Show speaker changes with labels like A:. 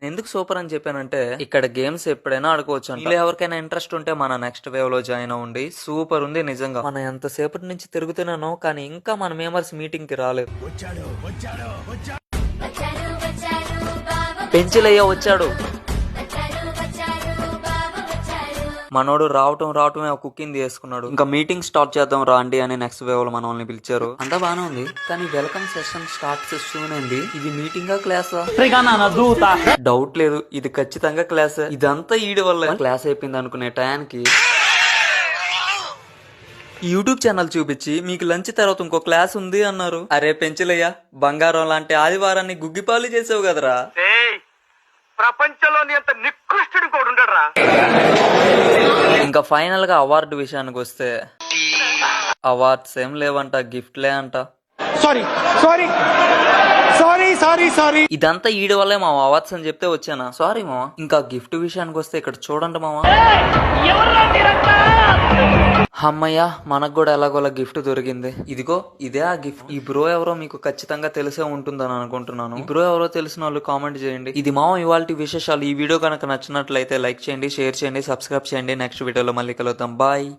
A: ఎందుకు సూపర్ అని చెప్పానంటే ఇక్కడ గేమ్స్ ఎప్పుడైనా ఆడుకోవచ్చు. ఇలా ఎవరికైనా ఇంట్రెస్ట్ ఉంటే మన నెక్స్ట్ వేవ్ లో జాయిన్ అవ్వండి. సూపర్ ఉంది నిజంగా. మనం ఎంతసేపటి నుంచి తిరుగుతున్నానో కానీ ఇంకా మన మెంబర్స్ మీటింగ్ కి రాలేదు. పెంచిలయ్య వచ్చాడు. మనోడు రావటమే కుకింగ్ చేసుకున్నాడు. ఇంకా మీటింగ్ స్టార్ట్ చేద్దాం రాండి అని నెక్స్ట్ వేవ్ లో మనల్ని పిలిచారు. అంతా బానే ఉంది కానీ వెల్కమ్ సెషన్ స్టార్ట్ చేస్తుంది. ఇది మీటింగా క్లాసా? డౌట్ లేదు, ఇది ఖచ్చితంగా క్లాస్. ఇదంతా ఈడి వల్ల. క్లాస్ అయిపోయింది అనుకునే టయానికి యూట్యూబ్ ఛానల్ చూపించి మీకు లంచ్ తర్వాత ఇంకో క్లాస్ ఉంది అన్నారు. అరే పెంచులయ్య, బంగారం లాంటి ఆదివారాన్ని గుగ్గిపాలు చేసావు కదరా.
B: ప్రపంచంలోని అంత నికృష్టుడు కూడా ఉండడురా.
A: ఇంకా ఫైనల్ గా అవార్డు విషయానికి వస్తే అవార్డ్స్ ఏం లేవంట, గిఫ్ట్లే అంట. సారీ ఇదంతా ఈడి వల్లే మా అవార్డ్స్ అని చెప్తే వచ్చానా. సారీ మామ. ఇంకా గిఫ్ట్ విషయానికి వస్తే ఇక్కడ చూడండి మామ. అమ్మయ్య, మనకు కూడా ఎలాగోలా గిఫ్ట్ దొరికింది. ఇదిగో ఇదే ఆ గిఫ్ట్. ఈ బ్రో ఎవరో మీకు ఖచ్చితంగా తెలిసే ఉంటుందని అనుకుంటున్నాను. ఈ బ్రో ఎవరో తెలిసిన వాళ్ళు కామెంట్ చేయండి. ఇది మామ ఇవాల్టి విశేషాలు. ఈ వీడియో కనుక నచ్చినట్లయితే లైక్ చేయండి, షేర్ చేయండి, సబ్స్క్రైబ్ చేయండి. నెక్స్ట్ వీడియోలో మళ్ళీ కలుద్దాం. బాయ్.